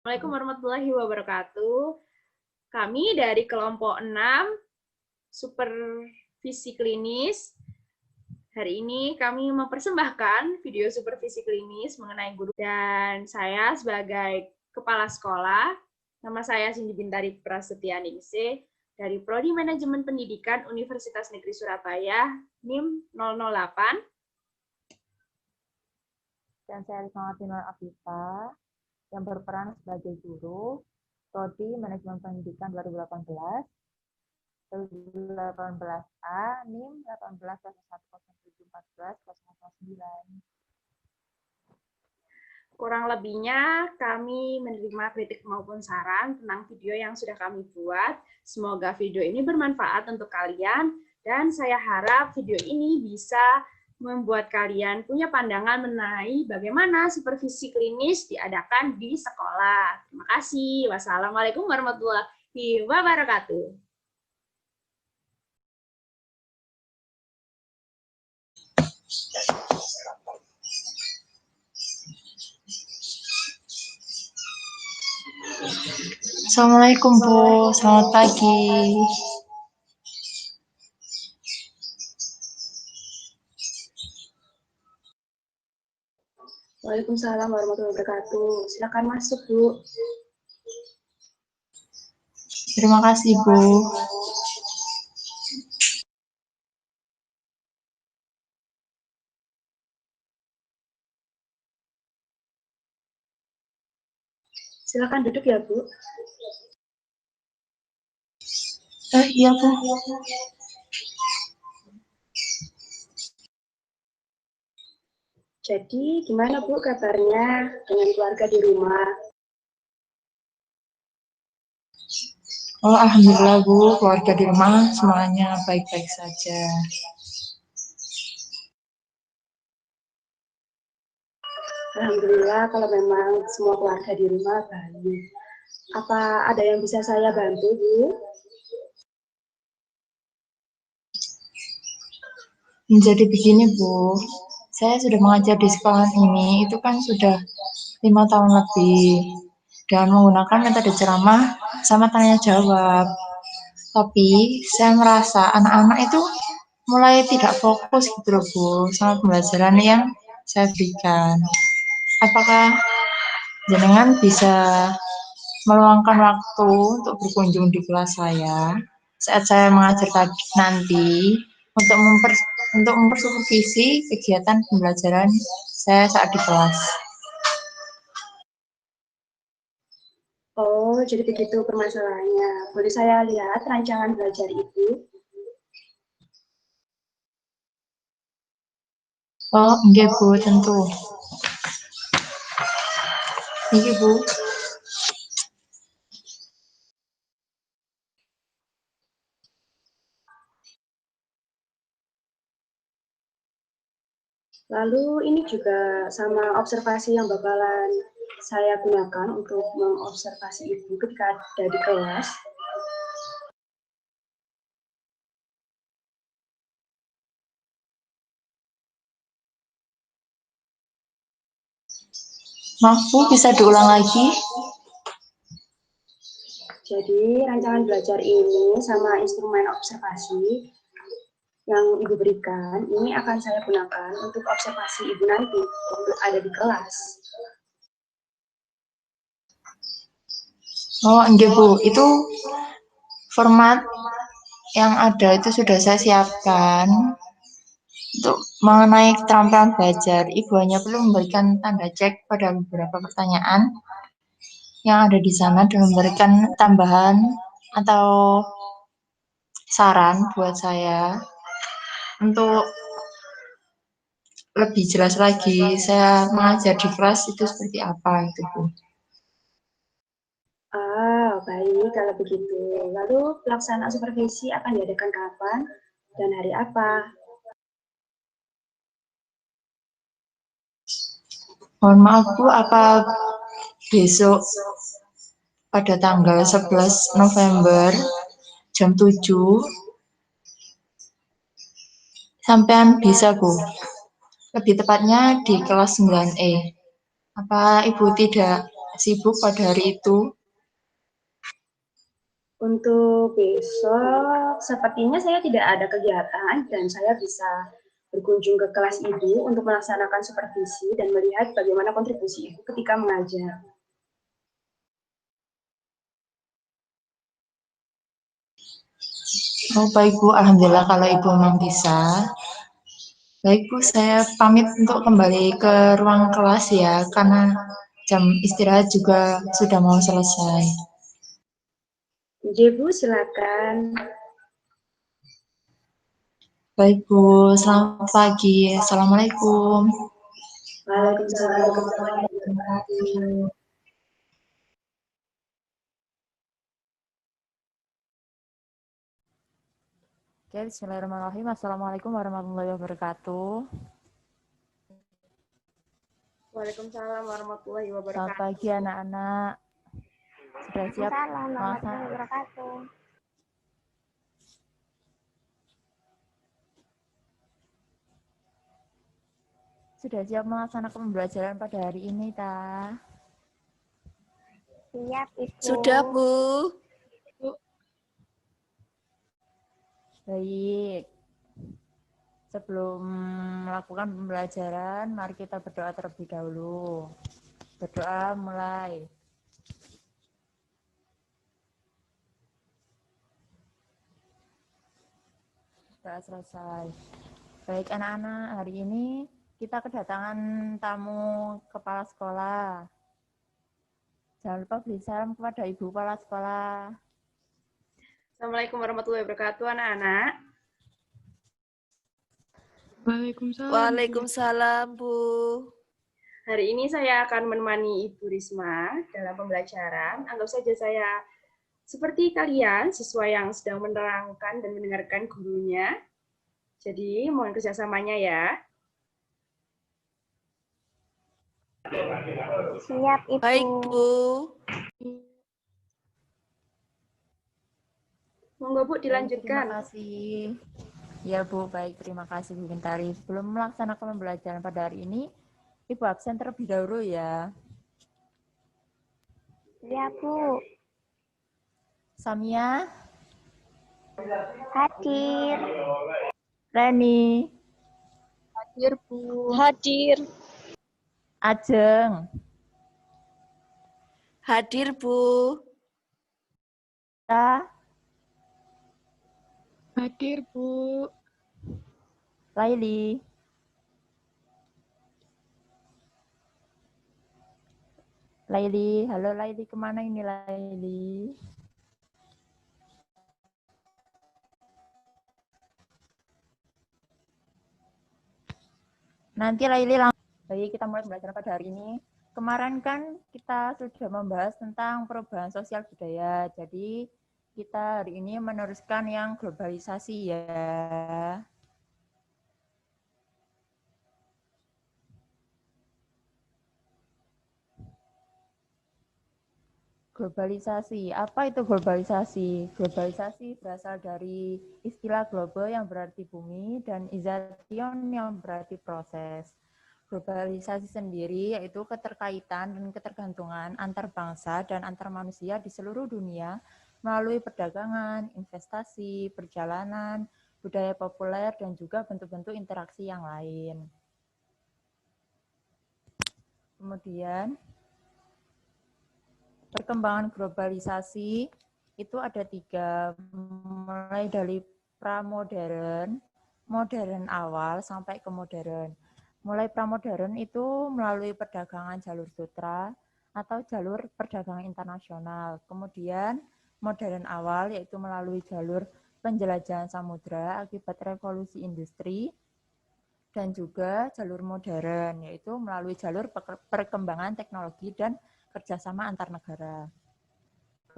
Assalamualaikum warahmatullahi wabarakatuh. Kami dari kelompok 6 supervisi klinis. Hari ini kami mempersembahkan video supervisi klinis mengenai guru, dan saya sebagai kepala sekolah, nama saya Cindy Bintari Prasetya Ningsih dari Prodi Manajemen Pendidikan Universitas Negeri Surabaya, NIM 008. Dan saya Risma Afifah yang berperan sebagai guru Prodi Manajemen Pendidikan 2018 2018A NIM 18.010714.009. Kurang lebihnya kami menerima kritik maupun saran tentang video yang sudah kami buat. Semoga video ini bermanfaat untuk kalian dan saya harap video ini bisa membuat kalian punya pandangan mengenai bagaimana supervisi klinis diadakan di sekolah. Terima kasih. Wassalamualaikum warahmatullahi wabarakatuh. Assalamualaikum Bu, selamat pagi. Waalaikumsalam warahmatullahi wabarakatuh. Silakan masuk, Bu. Terima kasih Bu. Silakan duduk ya, Bu. Iya Bu. Jadi, gimana Bu kabarnya dengan keluarga di rumah? Oh Alhamdulillah Bu, keluarga di rumah semuanya baik-baik saja. Alhamdulillah kalau memang semua keluarga di rumah baik. Apa ada yang bisa saya bantu, Bu? Jadi begini Bu, saya sudah mengajar di sekolah ini, itu kan sudah 5 tahun lebih, dengan menggunakan metode ceramah sama tanya jawab. Tapi saya merasa anak-anak itu mulai tidak fokus gitu loh Bu, sama pembelajaran yang saya berikan. Apakah jenengan bisa meluangkan waktu untuk berkunjung di kelas saya saat saya mengajar nanti untuk mempersupervisi kegiatan pembelajaran saya saat di kelas. Oh, jadi begitu permasalahannya. Boleh saya lihat rancangan belajar itu? Oh, enggak Bu, tentu. Iya Bu. Lalu ini juga sama observasi yang bakalan saya gunakan untuk mengobservasi Ibu ketika ada di kelas. Maaf Bu, bisa diulang lagi? Jadi rancangan belajar ini sama instrumen observasi yang Ibu berikan, ini akan saya gunakan untuk observasi Ibu nanti waktu ada di kelas. Oh, enggak Bu, itu format yang ada itu sudah saya siapkan. Untuk mengenai keterampilan belajar, Ibu hanya perlu memberikan tanda cek pada beberapa pertanyaan yang ada di sana dan memberikan tambahan atau saran buat saya untuk lebih jelas lagi saya mengajar di kelas itu seperti apa itu Bu. Ah, baik kalau begitu. Lalu pelaksanaan supervisi akan diadakan kapan dan hari apa? Mohon maaf Bu, apa besok pada tanggal 11 November jam 7 sampean bisa Bu. Lebih tepatnya di kelas 9E. Apa Ibu tidak sibuk pada hari itu? Untuk besok, sepertinya saya tidak ada kegiatan dan saya bisa berkunjung ke kelas ibu untuk melaksanakan supervisi dan melihat bagaimana kontribusi ibu ketika mengajar. Oh, baik Bu, Alhamdulillah kalau Ibu memang bisa. Baik Bu, saya pamit untuk kembali ke ruang kelas ya, karena jam istirahat juga sudah mau selesai. Ibu, silakan. Baik Bu, selamat pagi. Assalamualaikum. Waalaikumsalam warahmatullahi wabarakatuh. Oke, bismillahirrahmanirrahim. Assalamualaikum warahmatullahi wabarakatuh. Waalaikumsalam warahmatullahi Selamat wabarakatuh. pagi anak-anak. Sudah siap melaksanakan pembelajaran pada hari ini, Ta? Siap, Ibu. Sudah, Bu. Baik. Sebelum melakukan pembelajaran, mari kita berdoa terlebih dahulu. Berdoa mulai. Sudah selesai. Baik anak-anak, hari ini kita kedatangan tamu kepala sekolah. Jangan lupa beri salam kepada Ibu Kepala Sekolah. Assalamualaikum warahmatullahi wabarakatuh, anak-anak. Waalaikumsalam. Waalaikumsalam, Bu. Hari ini saya akan menemani Ibu Risma dalam pembelajaran. Anggap saja saya seperti kalian, siswa yang sedang menerangkan dan mendengarkan gurunya. Jadi, mohon kerjasamanya ya. Siap, Ibu. Baik, Bu. Monggo Bu, Baik, dilanjutkan. terima kasih. Ya Bu, baik. Terima kasih Bu Bintari. Sebelum melaksanakan pembelajaran pada hari ini, Ibu absen terlebih dahulu ya. Ya, Bu. Samia, Hadir. Reni, Hadir, Bu. Hadir. Ajeng, Hadir, Bu. Ta, Hadir, Bu. Laili, Laili, halo Laili, kemana ini Laili? Nanti Laili langsung. Baik, kita mulai pembelajaran pada hari ini. Kemarin kan kita sudah membahas tentang perubahan sosial budaya. Jadi kita hari ini meneruskan yang globalisasi ya. Globalisasi. Apa itu globalisasi? Globalisasi berasal dari istilah global yang berarti bumi dan ization yang berarti proses. Globalisasi sendiri yaitu keterkaitan dan ketergantungan antar bangsa dan antar manusia di seluruh dunia melalui perdagangan, investasi, perjalanan, budaya populer, dan juga bentuk-bentuk interaksi yang lain. Kemudian, perkembangan globalisasi itu ada 3, mulai dari pramodern, modern awal, sampai ke modern. Mulai pramodern itu melalui perdagangan jalur sutra atau jalur perdagangan internasional. Kemudian modern awal yaitu melalui jalur penjelajahan samudra akibat revolusi industri, dan juga jalur modern yaitu melalui jalur perkembangan teknologi dan kerjasama antar negara.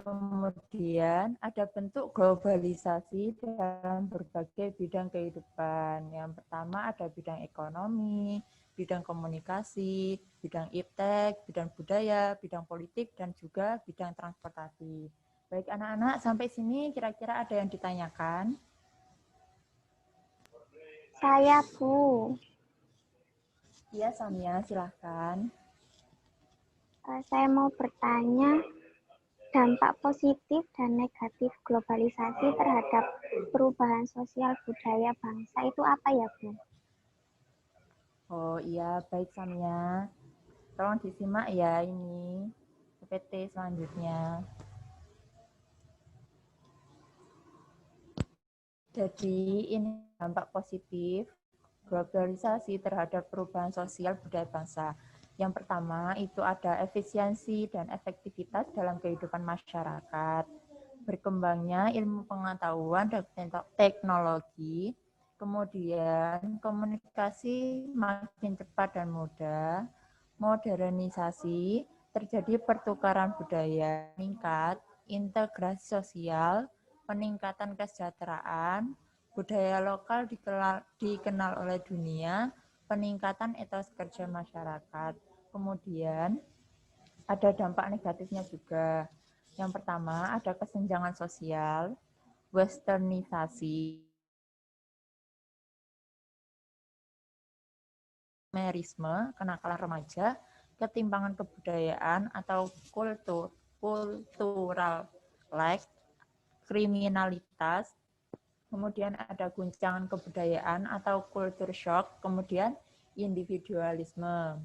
Kemudian ada bentuk globalisasi dalam berbagai bidang kehidupan. Yang pertama ada bidang ekonomi, bidang komunikasi, bidang iptek, bidang budaya, bidang politik, dan juga bidang transportasi. Baik anak-anak, sampai sini kira-kira ada yang ditanyakan? Saya, Bu. Iya, Samia, silahkan. Saya mau bertanya, dampak positif dan negatif globalisasi terhadap perubahan sosial budaya bangsa itu apa ya, Bu? Oh iya, baik Samia. Tolong disimak ya ini PPT selanjutnya. Jadi ini dampak positif globalisasi terhadap perubahan sosial budaya bangsa. Yang pertama itu ada efisiensi dan efektivitas dalam kehidupan masyarakat. Berkembangnya ilmu pengetahuan dan teknologi, kemudian komunikasi makin cepat dan mudah, modernisasi, terjadi pertukaran budaya, meningkat, integrasi sosial, peningkatan kesejahteraan, budaya lokal dikenal oleh dunia, peningkatan etos kerja masyarakat. Kemudian ada dampak negatifnya juga. Yang pertama ada kesenjangan sosial, westernisasi, merisme, kenakalan remaja, ketimpangan kebudayaan atau kultural lag, kriminalitas, kemudian ada guncangan kebudayaan atau culture shock, kemudian individualisme.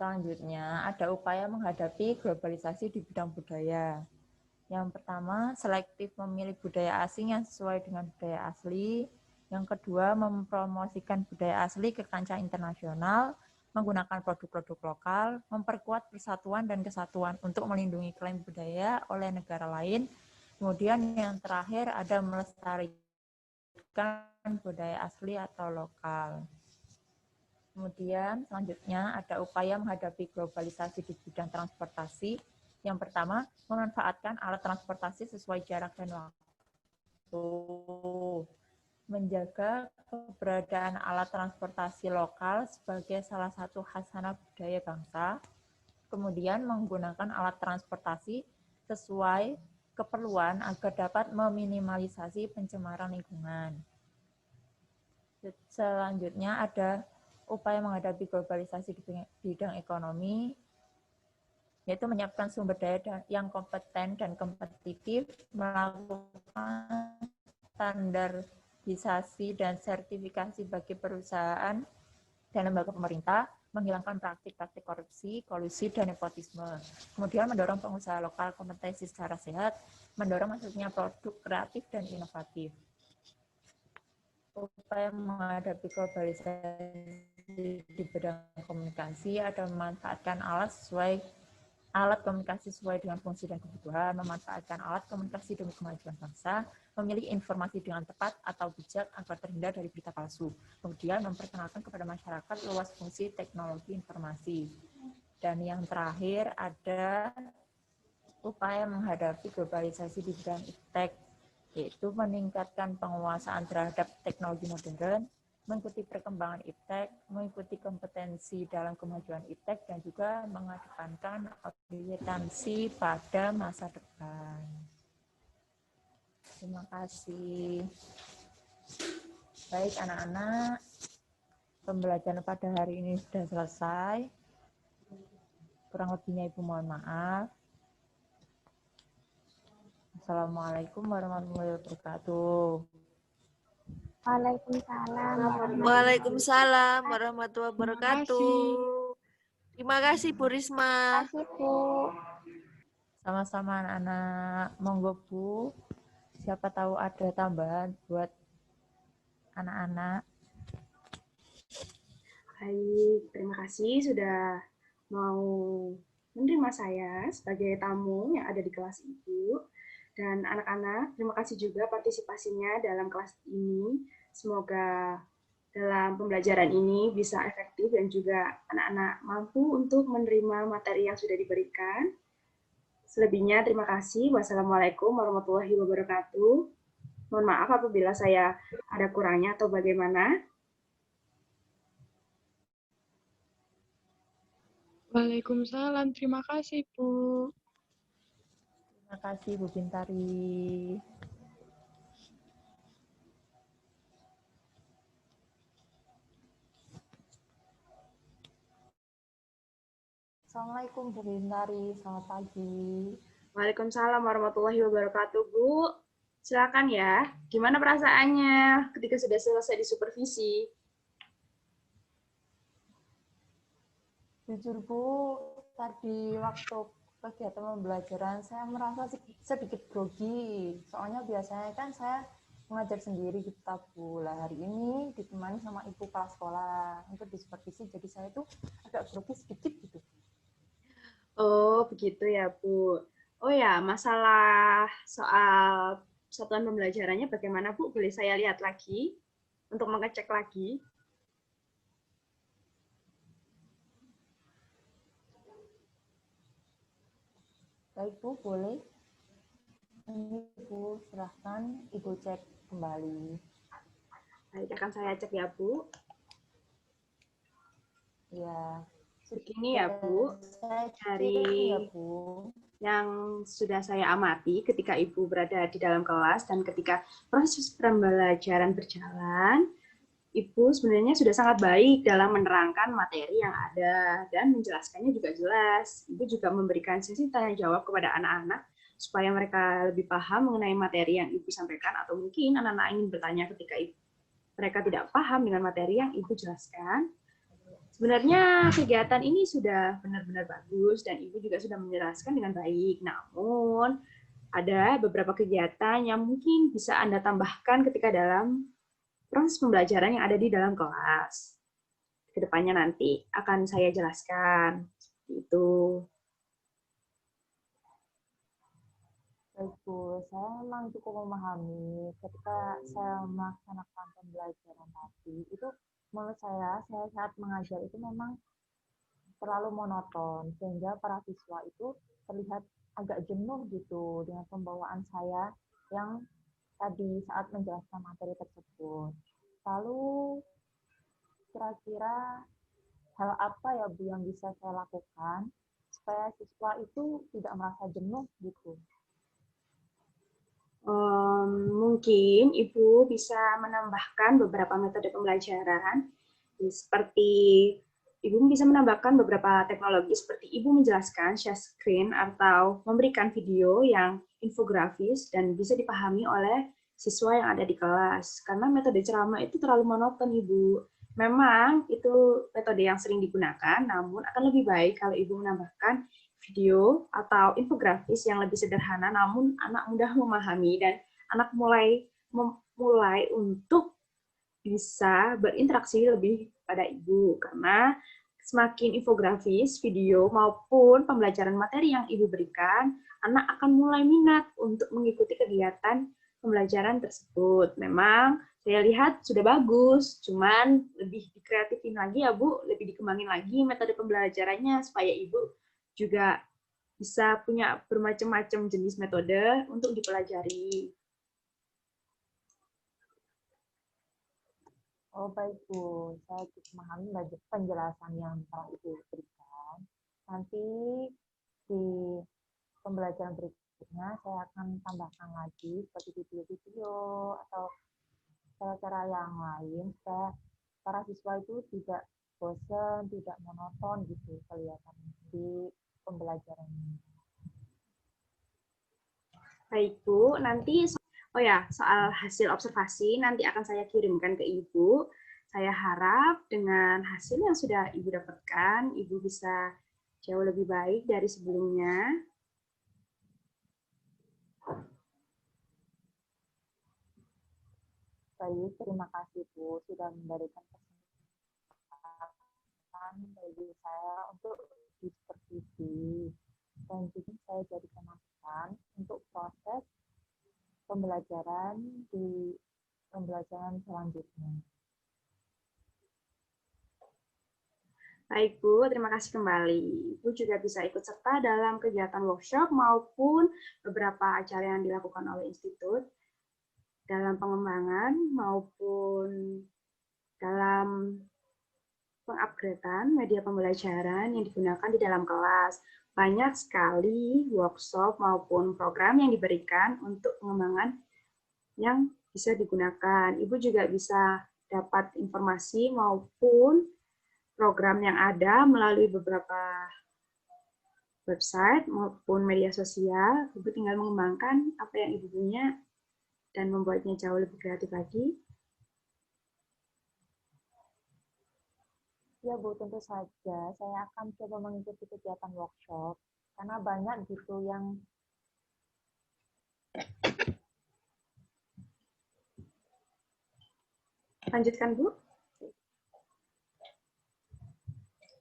Selanjutnya, ada upaya menghadapi globalisasi di bidang budaya. Yang pertama, selektif memilih budaya asing yang sesuai dengan budaya asli. Yang kedua, mempromosikan budaya asli ke kancah internasional, menggunakan produk-produk lokal, memperkuat persatuan dan kesatuan untuk melindungi klaim budaya oleh negara lain. Kemudian yang terakhir ada melestarikan budaya asli atau lokal. Kemudian selanjutnya ada upaya menghadapi globalisasi di bidang transportasi. Yang pertama, memanfaatkan alat transportasi sesuai jarak dan waktu. Menjaga keberadaan alat transportasi lokal sebagai salah satu khasanah budaya bangsa. Kemudian menggunakan alat transportasi sesuai keperluan agar dapat meminimalisasi pencemaran lingkungan. Selanjutnya ada upaya menghadapi globalisasi di bidang ekonomi, yaitu menyiapkan sumber daya yang kompeten dan kompetitif, melakukan standarisasi dan sertifikasi bagi perusahaan dan lembaga pemerintah, menghilangkan praktik-praktik korupsi, kolusi, dan nepotisme. Kemudian mendorong pengusaha lokal kompetensi secara sehat, mendorong masuknya produk kreatif dan inovatif. Upaya menghadapi globalisasi di bidang komunikasi ada memanfaatkan alat komunikasi sesuai dengan fungsi dan kebutuhan, memanfaatkan alat komunikasi demi kemajuan bangsa, memilih informasi dengan tepat atau bijak agar terhindar dari berita palsu. Kemudian memperkenalkan kepada masyarakat luas fungsi teknologi informasi. Dan yang terakhir ada upaya menghadapi globalisasi di bidang iptek, yaitu meningkatkan penguasaan terhadap teknologi modern, mengikuti perkembangan iptek, mengikuti kompetensi dalam kemajuan iptek, dan juga mengedepankan orientasi pada masa depan. Terima kasih. Baik anak-anak, pembelajaran pada hari ini sudah selesai. Kurang lebihnya Ibu mohon maaf. Assalamualaikum warahmatullahi wabarakatuh. Waalaikumsalam. Waalaikumsalam warahmatullahi Terima wabarakatuh. kasih. Terima kasih Bu Risma. Terima kasih, Bu. Sama-sama anak-anak. Monggo Bu, siapa tahu ada tambahan buat anak-anak. Baik, terima kasih sudah mau menerima saya sebagai tamu yang ada di kelas Ibu. Dan anak-anak, terima kasih juga partisipasinya dalam kelas ini. Semoga dalam pembelajaran ini bisa efektif dan juga anak-anak mampu untuk menerima materi yang sudah diberikan. Selebihnya, terima kasih. Wassalamualaikum warahmatullahi wabarakatuh. Mohon maaf apabila saya ada kurangnya atau bagaimana. Waalaikumsalam. Terima kasih, Bu. Terima kasih Bu Bintari. Assalamualaikum Bu Bintari, selamat pagi. Waalaikumsalam warahmatullahi wabarakatuh, Bu. Silakan ya. Gimana perasaannya ketika sudah selesai di supervisi? Jujur Bu, tadi waktu kegiatan pembelajaran saya merasa sedikit grogi. Soalnya biasanya kan saya mengajar sendiri gitu Bu. Lah hari ini ditemani sama ibu kepala sekolah untuk disupervisi, jadi saya tuh agak grogi sedikit gitu. Oh, begitu ya, Bu. Oh ya, masalah soal satuan pembelajarannya bagaimana, Bu? Boleh saya lihat lagi untuk mengecek lagi? Baik Bu, boleh. Ini Bu, silahkan Ibu cek kembali. Baik, akan saya cek ya, Bu. Ya. Begini ya, Bu. Dari ya, Bu. Yang sudah saya amati ketika Ibu berada di dalam kelas dan ketika proses pembelajaran berjalan, Ibu sebenarnya sudah sangat baik dalam menerangkan materi yang ada dan menjelaskannya juga jelas. Ibu juga memberikan sesi tanya jawab kepada anak-anak supaya mereka lebih paham mengenai materi yang Ibu sampaikan, atau mungkin anak-anak ingin bertanya ketika mereka tidak paham dengan materi yang Ibu jelaskan. Sebenarnya kegiatan ini sudah benar-benar bagus dan Ibu juga sudah menjelaskan dengan baik. Namun, ada beberapa kegiatan yang mungkin bisa Anda tambahkan ketika dalam proses pembelajaran yang ada di dalam kelas. Kedepannya nanti akan saya jelaskan. Seperti itu. Baik Bu, saya memang cukup memahami ketika saya melaksanakan pembelajaran tadi, itu menurut saya saat mengajar itu memang terlalu monoton, sehingga para siswa itu terlihat agak jenuh gitu dengan pembawaan saya yang tadi saat menjelaskan materi tersebut. Lalu kira-kira hal apa ya Bu yang bisa saya lakukan supaya siswa itu tidak merasa jenuh gitu? Mungkin Ibu bisa menambahkan beberapa metode pembelajaran, seperti Ibu bisa menambahkan beberapa teknologi seperti Ibu menjelaskan share screen atau memberikan video yang infografis dan bisa dipahami oleh siswa yang ada di kelas. Karena metode ceramah itu terlalu monoton, Ibu. Memang itu metode yang sering digunakan, namun akan lebih baik kalau Ibu menambahkan video atau infografis yang lebih sederhana, namun anak mudah memahami dan anak mulai untuk bisa berinteraksi lebih pada Ibu. Karena semakin infografis, video, maupun pembelajaran materi yang Ibu berikan, anak akan mulai minat untuk mengikuti kegiatan pembelajaran tersebut. Memang saya lihat sudah bagus, cuman lebih dikreatifin lagi ya Bu, lebih dikembangin lagi metode pembelajarannya supaya Ibu juga bisa punya bermacam-macam jenis metode untuk dipelajari. Oh baik Bu, saya cukup memahami penjelasan yang telah Ibu berikan. Nanti di pembelajaran berikutnya saya akan tambahkan lagi seperti video-video atau cara-cara yang lain supaya para siswa itu tidak bosan, tidak monoton gitu kelihatan di pembelajaran ini. Baik Bu, nanti soal hasil observasi nanti akan saya kirimkan ke Ibu. Saya harap dengan hasil yang sudah Ibu dapatkan, Ibu bisa jauh lebih baik dari sebelumnya. Baik, terima kasih Bu sudah memberikan kesempatan bagi saya untuk disupervisi dan juga saya jadikan masukan untuk proses pembelajaran di pembelajaran selanjutnya. Baik Bu, terima kasih kembali. Ibu juga bisa ikut serta dalam kegiatan workshop maupun beberapa acara yang dilakukan oleh institut dalam pengembangan maupun dalam pengupgradean media pembelajaran yang digunakan di dalam kelas. Banyak sekali workshop maupun program yang diberikan untuk pengembangan yang bisa digunakan. Ibu juga bisa dapat informasi maupun program yang ada melalui beberapa website maupun media sosial. Ibu tinggal mengembangkan apa yang Ibu punya dan membuatnya jauh lebih kreatif lagi. Ya Bu, tentu saja saya akan coba mengikuti kegiatan workshop karena banyak gitu yang Lanjutkan, Bu.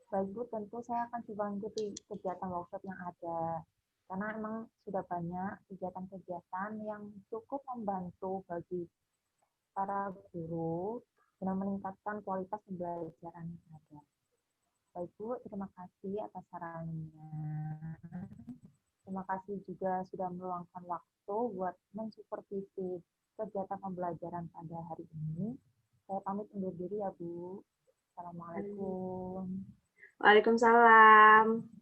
baik Bu, tentu saya akan coba mengikuti kegiatan workshop yang ada karena emang sudah banyak kegiatan-kegiatan yang cukup membantu bagi para guru guna meningkatkan kualitas pembelajaran yang ada. Baik Bu, terima kasih atas sarannya. Terima kasih juga sudah meluangkan waktu buat mensupervisi kegiatan pembelajaran pada hari ini. Saya pamit undur diri ya Bu. Assalamualaikum. Waalaikumsalam.